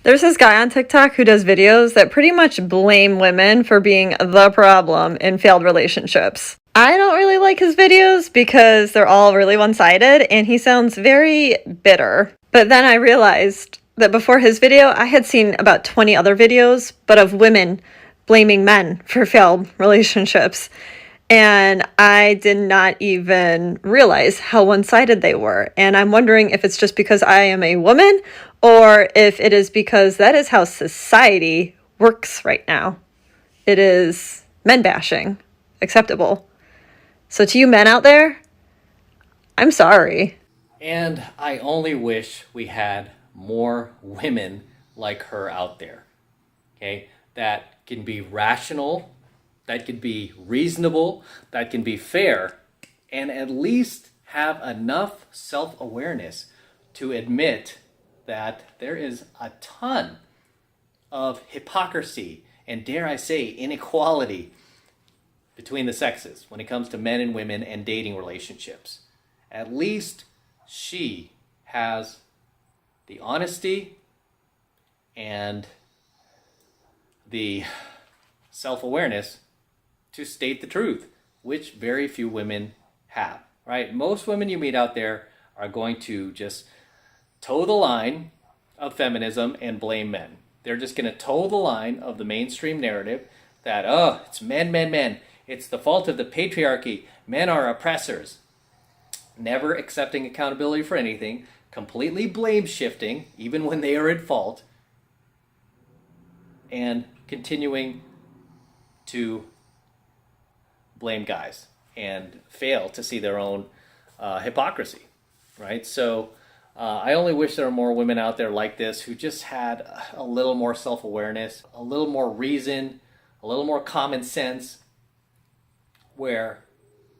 There's this guy on TikTok who does videos that pretty much blame women for being the problem in failed relationships. I don't really like his videos because they're all really one-sided and he sounds very bitter. But then I realized that before his video, I had seen about 20 other videos, but of women blaming men for failed relationships. And I did not even realize how one-sided they were. And I'm wondering if it's just because I am a woman or if it is because that is how society works right now. It is men bashing, acceptable. So to you men out there, I'm sorry. And I only wish we had more women like her out there, okay? That can be rational, that can be reasonable, that can be fair, and at least have enough self-awareness to admit that there is a ton of hypocrisy and, dare I say, inequality between the sexes when it comes to men and women and dating relationships. At least she has the honesty and the self-awareness to state the truth, which very few women have, right? Most women you meet out there are going to just toe the line of feminism and blame men. They're just going to toe the line of the mainstream narrative that, oh, it's men, men, men. It's the fault of the patriarchy. Men are oppressors. Never accepting accountability for anything, completely blame shifting, even when they are at fault, and continuing to blame guys and fail to see their own hypocrisy, right? So I only wish there were more women out there like this who just had a little more self-awareness, a little more reason, a little more common sense, where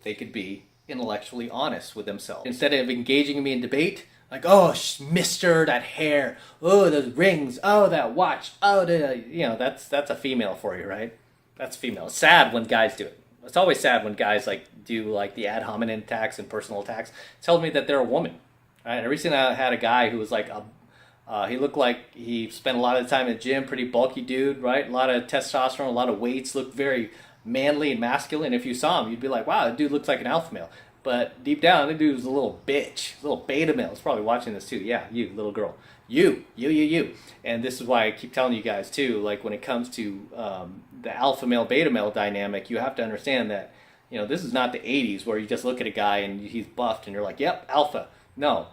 they could be intellectually honest with themselves. Instead of engaging me in debate, like, oh, mister, that hair, oh, those rings, oh, that watch, oh, that's a female for you, right? That's female. It's sad when guys do it. It's always sad when guys do the ad hominem attacks and personal attacks. It tells me that they're a woman. Right? I recently had a guy who was he looked like he spent a lot of time in the gym, pretty bulky dude, right? A lot of testosterone, a lot of weights, looked very manly and masculine. If you saw him, you'd be like, wow, that dude looks like an alpha male. But deep down, the dude was a little bitch, a little beta male. He's probably watching this too. Yeah, you, little girl. You. And this is why I keep telling you guys too, when it comes to the alpha male, beta male dynamic, you have to understand that, this is not the 80s where you just look at a guy and he's buffed and you're like, yep, alpha. No.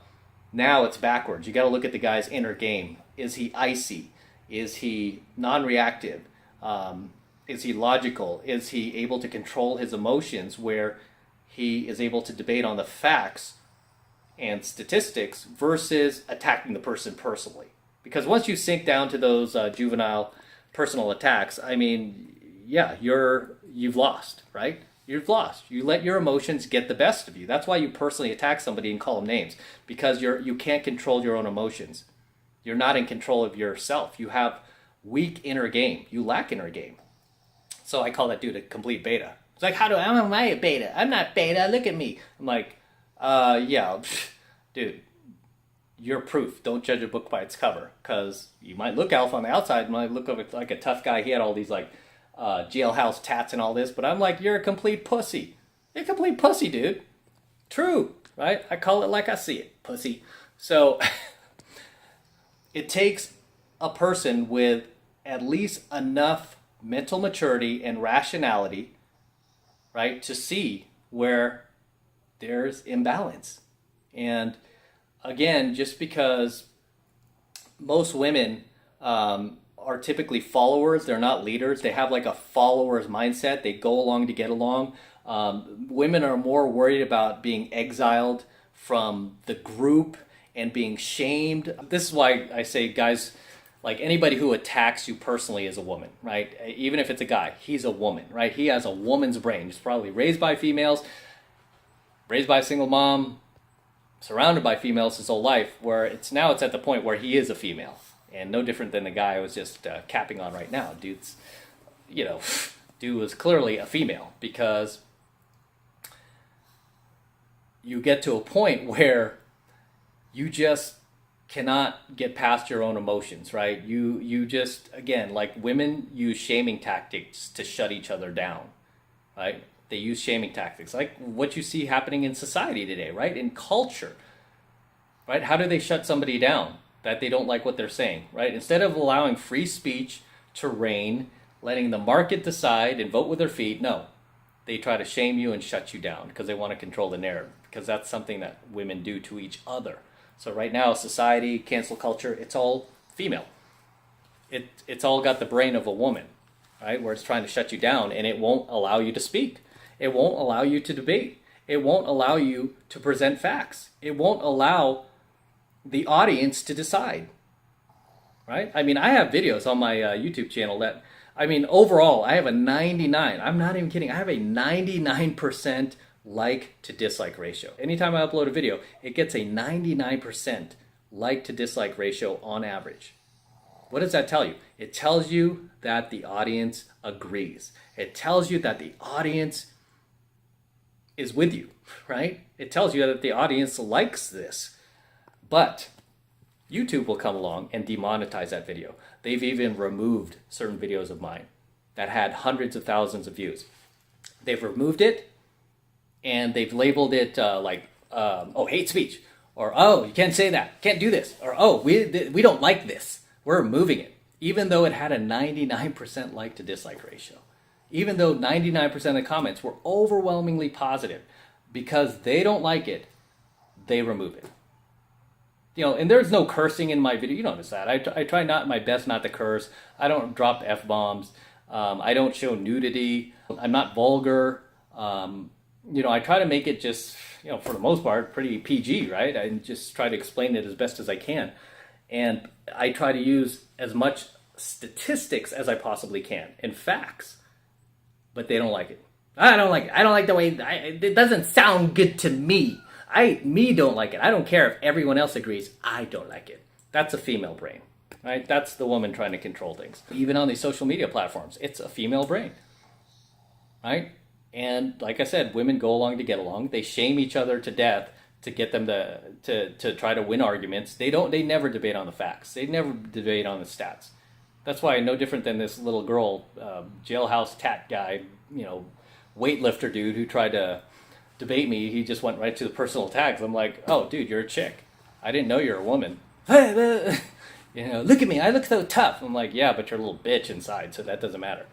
Now it's backwards. You got to look at the guy's inner game. Is he icy? Is he non-reactive? Is he logical? Is he able to control his emotions where he is able to debate on the facts and statistics versus attacking the person personally? Because once you sink down to those juvenile personal attacks, I mean, yeah, you've lost, right? You've lost. You let your emotions get the best of you. That's why you personally attack somebody and call them names, because you can't control your own emotions. You're not in control of yourself. You have weak inner game. You lack inner game. So I call that dude a complete beta. It's like, how am I a beta? I'm not beta. Look at me. I'm like, yeah, dude, you're proof. Don't judge a book by its cover, because you might look alpha on the outside, you might look like a tough guy. He had all these jailhouse tats and all this, but I'm like, you're a complete pussy. You're a complete pussy, dude. True, right? I call it like I see it, pussy. So it takes a person with at least enough mental maturity and rationality, right, to see where there's imbalance. And again, just because most women are typically followers, they're not leaders. They have a follower's mindset. They go along to get along. Women are more worried about being exiled from the group and being shamed. This is why I say, guys, anybody who attacks you personally is a woman, right? Even if it's a guy, he's a woman, right? He has a woman's brain. He's probably raised by females, raised by a single mom, surrounded by females his whole life, where it's at the point where he is a female. And no different than the guy I was just capping on right now. Dude was clearly a female, because you get to a point where you just cannot get past your own emotions, right? You just, again, like women use shaming tactics to shut each other down, right? They use shaming tactics, like what you see happening in society today, right? In culture, right? How do they shut somebody down that they don't like what they're saying, right? Instead of allowing free speech to reign, letting the market decide and vote with their feet, no. They try to shame you and shut you down because they want to control the narrative, because that's something that women do to each other. So right now, society, cancel culture, it's all female. It's all got the brain of a woman, right? Where it's trying to shut you down, and it won't allow you to speak. It won't allow you to debate. It won't allow you to present facts. It won't allow the audience to decide, right? I mean, I have videos on my YouTube channel that, I mean, overall, I have a 99, I'm not even kidding, I have a 99% like to dislike ratio. Anytime I upload a video, it gets a 99% like to dislike ratio on average. What does that tell you? It tells you that the audience agrees. It tells you that the audience is with you, right? It tells you that the audience likes this. But YouTube will come along and demonetize that video. They've even removed certain videos of mine that had hundreds of thousands of views. They've removed it, and they've labeled it oh, hate speech, or oh, you can't say that, can't do this, or oh, we don't like this, we're removing it, even though it had a 99% like to dislike ratio, even though 99% of the comments were overwhelmingly positive. Because they don't like it, they remove it. You know, and there's no cursing in my video. You notice that. I try my best not to curse. I don't drop F-bombs. I don't show nudity. I'm not vulgar. You know, I try to make it just, you know, for the most part, pretty PG, right? I just try to explain it as best as I can. And I try to use as much statistics as I possibly can and facts. But they don't like it. I don't like it. I don't like the way, it doesn't sound good to me. Me don't like it. I don't care if everyone else agrees. I don't like it. That's a female brain, right? That's the woman trying to control things. Even on these social media platforms, it's a female brain, right? And like I said, women go along to get along. They shame each other to death to get them to try to win arguments. They never debate on the facts. They never debate on the stats. That's why no different than this little girl, jailhouse tat guy, you know, weightlifter dude who tried to debate me. He just went right to the personal attacks. I'm like, oh, dude, you're a chick. I didn't know you're a woman. You know, look at me. I look so tough. I'm like, yeah, but you're a little bitch inside, so that doesn't matter.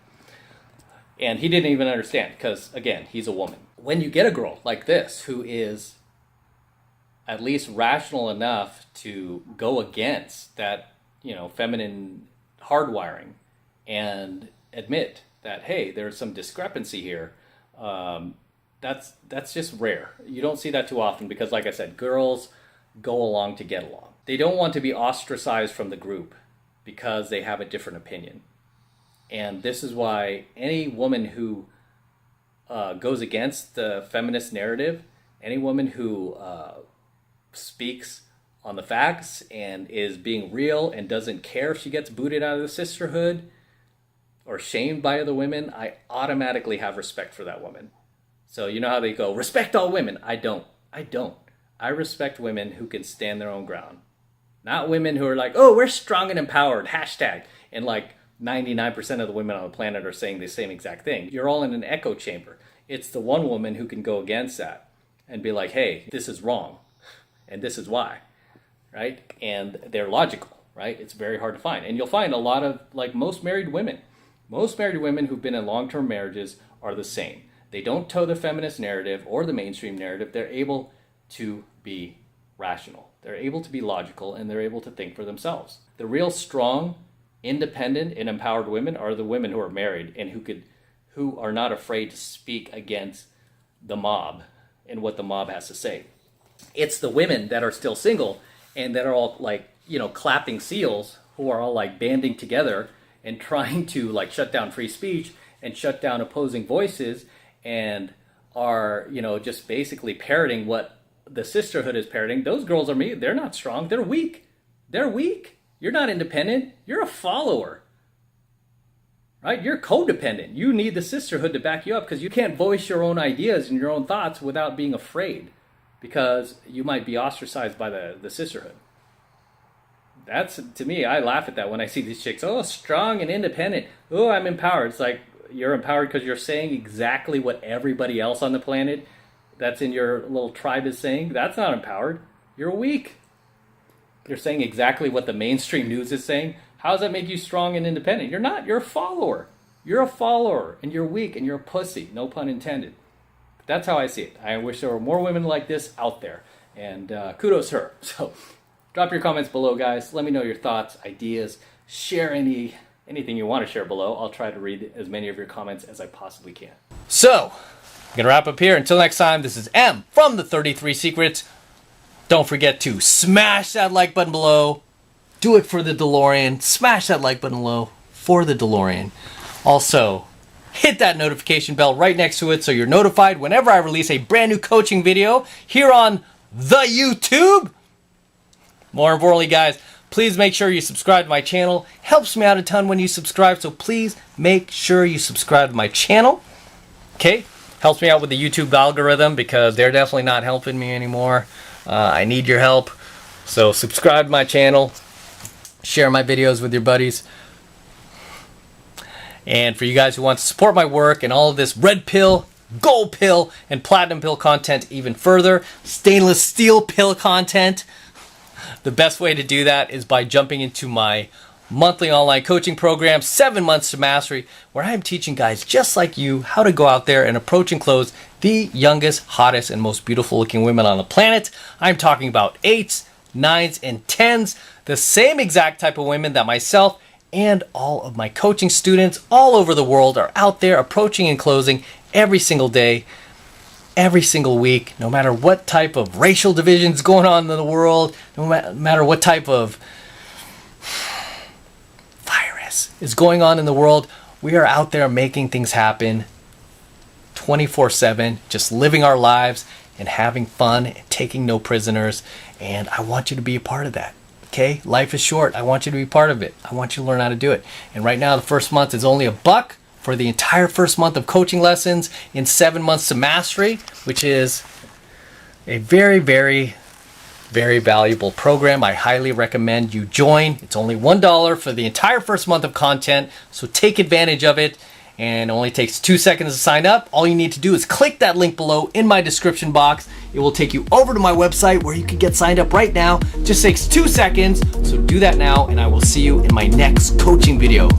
And he didn't even understand because, again, he's a woman. When you get a girl like this who is at least rational enough to go against that, you know, feminine hardwiring and admit that, hey, there's some discrepancy here, that's just rare. You don't see that too often because, like I said, girls go along to get along. They don't want to be ostracized from the group because they have a different opinion. And this is why any woman who goes against the feminist narrative, any woman who speaks on the facts and is being real and doesn't care if she gets booted out of the sisterhood or shamed by other women, I automatically have respect for that woman. So you know how they go, respect all women. I don't. I respect women who can stand their own ground. Not women who are like, oh, we're strong and empowered, hashtag. And like 99% of the women on the planet are saying the same exact thing. You're all in an echo chamber. It's the one woman who can go against that and be like, hey, this is wrong. And this is why, right? And they're logical, right? It's very hard to find. And you'll find a lot of, like most married women who've been in long-term marriages are the same. They don't toe the feminist narrative or the mainstream narrative. They're able to be rational. They're able to be logical, and they're able to think for themselves. The real strong, independent, and empowered women are the women who are married and who are not afraid to speak against the mob and what the mob has to say. It's the women that are still single and that are all like, you know, clapping seals, who are all like banding together and trying to like shut down free speech and shut down opposing voices, and are, you know, just basically parroting what the sisterhood is parroting. Those girls are me. They're not strong. They're weak. You're not independent. You're a follower, right? You're codependent. You need the sisterhood to back you up because you can't voice your own ideas and your own thoughts without being afraid because you might be ostracized by the sisterhood. That's, to me, I laugh at that when I see these chicks. Oh, strong and independent. Oh, I'm empowered. It's like, you're empowered because you're saying exactly what everybody else on the planet that's in your little tribe is saying. That's not empowered. You're weak. You're saying exactly what the mainstream news is saying. How does that make you strong and independent? You're not. You're a follower. You're a follower, and you're weak, and you're a pussy. No pun intended. That's how I see it. I wish there were more women like this out there, and kudos to her. So drop your comments below, guys. Let me know your thoughts, ideas. Share anything you want to share below. I'll try to read as many of your comments as I possibly can. So, I'm going to wrap up here. Until next time, this is M from the 33 Secrets. Don't forget to smash that like button below. Do it for the DeLorean. Smash that like button below for the DeLorean. Also, hit that notification bell right next to it so you're notified whenever I release a brand new coaching video here on the YouTube. More importantly, guys, please make sure you subscribe to my channel. Helps me out a ton when you subscribe, so please make sure you subscribe to my channel. Okay? Helps me out with the YouTube algorithm because they're definitely not helping me anymore. I need your help. So subscribe to my channel. Share my videos with your buddies. And for you guys who want to support my work and all of this red pill, gold pill, and platinum pill content even further, stainless steel pill content, the best way to do that is by jumping into my monthly online coaching program, 7 months to mastery, where I'm teaching guys just like you how to go out there and approach and close the youngest, hottest, and most beautiful looking women on the planet. I'm talking about 8s, 9s, and 10s, the same exact type of women that myself and all of my coaching students all over the world are out there approaching and closing every single day, every single week, no matter what type of racial divisions going on in the world, no matter what type of virus is going on in the world, we are out there making things happen 24/7, just living our lives and having fun and taking no prisoners. And I want you to be a part of that. Okay? Life is short. I want you to be part of it. I want you to learn how to do it. And right now, the first month is only $1 for the entire first month of coaching lessons in 7 months to mastery, which is a very, very, very valuable program. I highly recommend you join. It's only $1 for the entire first month of content, so take advantage of it. And it only takes 2 seconds to sign up. All you need to do is click that link below in my description box. It will take you over to my website where you can get signed up right now. Just takes 2 seconds, so do that now, and I will see you in my next coaching video.